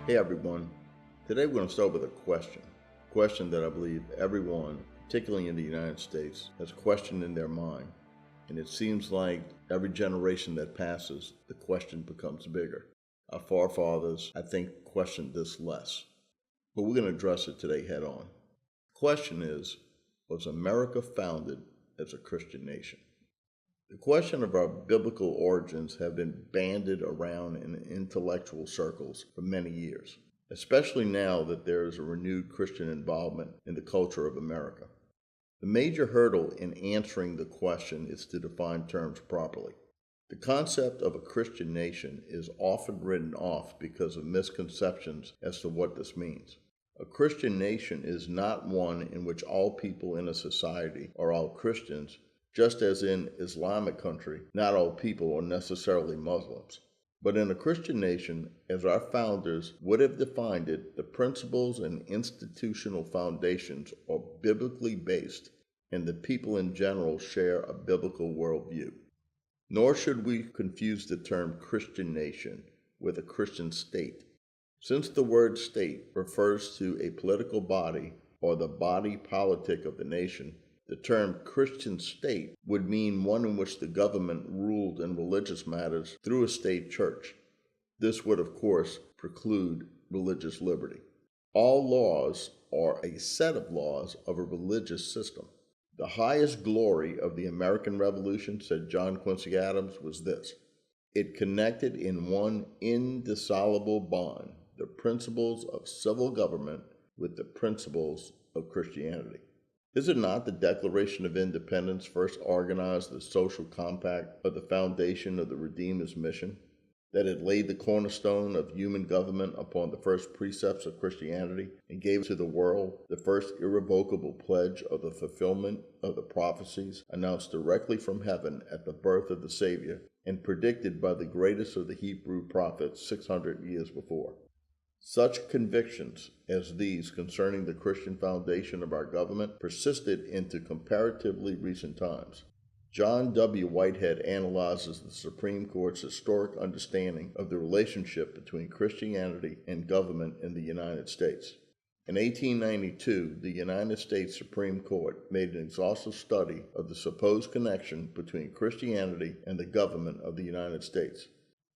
Hey everyone. Today we're going to start with a question. A question that I believe everyone, particularly in the United States, has questioned in their mind. And it seems like every generation that passes, the question becomes bigger. Our forefathers, I think, questioned this less. But we're going to address it today head on. The question is, was America founded as a Christian nation? The question of our biblical origins have been bandied around in intellectual circles for many years, especially now that there is a renewed Christian involvement in the culture of America. The major hurdle in answering the question is to define terms properly. The concept of a Christian nation is often written off because of misconceptions as to what this means. A Christian nation is not one in which all people in a society are all Christians, just as in Islamic country, not all people are necessarily Muslims. But in a Christian nation, as our founders would have defined it, the principles and institutional foundations are biblically based, and the people in general share a biblical worldview. Nor should we confuse the term Christian nation with a Christian state. Since the word state refers to a political body or the body politic of the nation, the term Christian state would mean one in which the government ruled in religious matters through a state church. This would, of course, preclude religious liberty. All laws are a set of laws of a religious system. The highest glory of the American Revolution, said John Quincy Adams, was this: it connected in one indissoluble bond the principles of civil government with the principles of Christianity. Is it not the Declaration of Independence first organized the social compact of the foundation of the Redeemer's mission? That it laid the cornerstone of human government upon the first precepts of Christianity and gave to the world the first irrevocable pledge of the fulfillment of the prophecies announced directly from heaven at the birth of the Savior and predicted by the greatest of the Hebrew prophets 600 years before? Such convictions as these concerning the Christian foundation of our government persisted into comparatively recent times. John W. Whitehead analyzes the Supreme Court's historic understanding of the relationship between Christianity and government in the United States. In 1892, the United States Supreme Court made an exhaustive study of the supposed connection between Christianity and the government of the United States.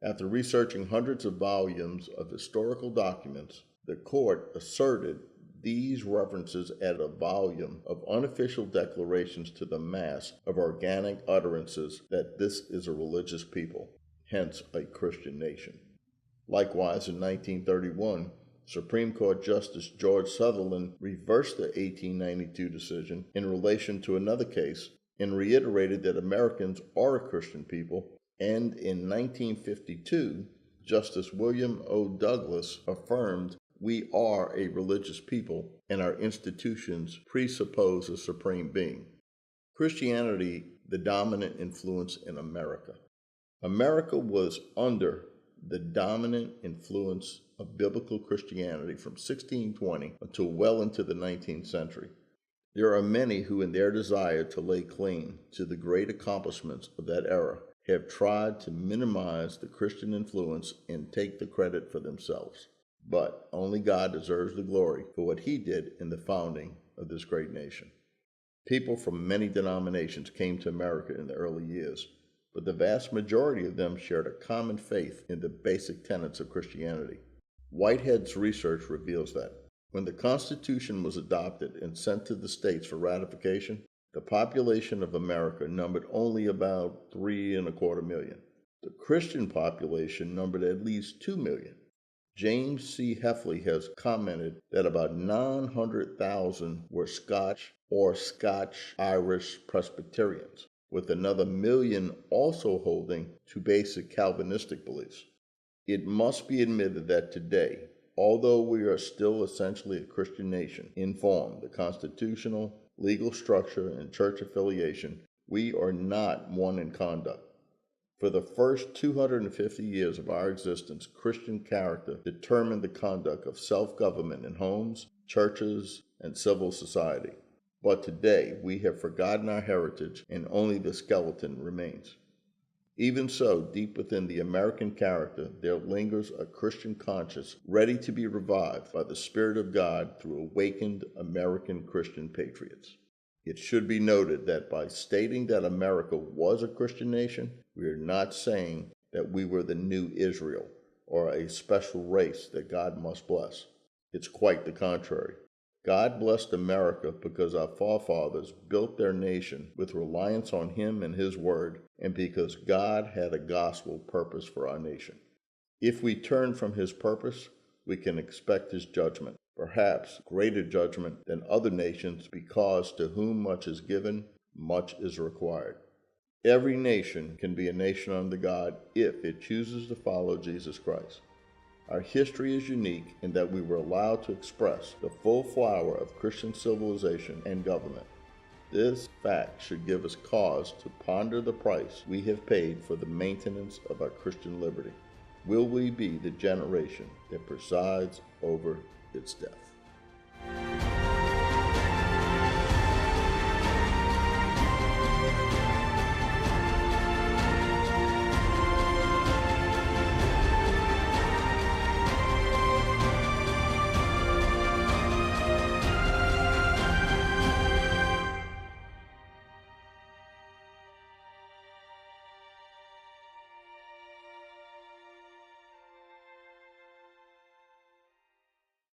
After researching hundreds of volumes of historical documents, the court asserted these references add a volume of unofficial declarations to the mass of organic utterances that this is a religious people, hence a Christian nation. Likewise, in 1931, Supreme Court Justice George Sutherland reversed the 1892 decision in relation to another case and reiterated that Americans are a Christian people. And in 1952, Justice William O. Douglas affirmed we are a religious people and our institutions presuppose a supreme being. Christianity, the dominant influence in America. America was under the dominant influence of biblical Christianity from 1620 until well into the 19th century. There are many who, in their desire to lay claim to the great accomplishments of that era, have tried to minimize the Christian influence and take the credit for themselves. But only God deserves the glory for what he did in the founding of this great nation. People from many denominations came to America in the early years, but the vast majority of them shared a common faith in the basic tenets of Christianity. Whitehead's research reveals that when the Constitution was adopted and sent to the states for ratification, the population of America numbered only about 3.25 million. The Christian population numbered at least 2 million. James C. Heffley has commented that about 900,000 were Scotch or Scotch-Irish Presbyterians, with another million also holding to basic Calvinistic beliefs. It must be admitted that today, although we are still essentially a Christian nation in form, the constitutional, legal structure, and church affiliation, we are not one in conduct. For the first 250 years of our existence, Christian character determined the conduct of self-government in homes, churches, and civil society. But today, we have forgotten our heritage and only the skeleton remains. Even so, deep within the American character, there lingers a Christian conscience ready to be revived by the Spirit of God through awakened American Christian patriots. It should be noted that by stating that America was a Christian nation, we are not saying that we were the new Israel or a special race that God must bless. It's quite the contrary. God blessed America because our forefathers built their nation with reliance on Him and His Word, and because God had a gospel purpose for our nation. If we turn from His purpose, we can expect His judgment, perhaps greater judgment than other nations, because to whom much is given, much is required. Every nation can be a nation under God if it chooses to follow Jesus Christ. Our history is unique in that we were allowed to express the full flower of Christian civilization and government. This fact should give us cause to ponder the price we have paid for the maintenance of our Christian liberty. Will we be the generation that presides over its death?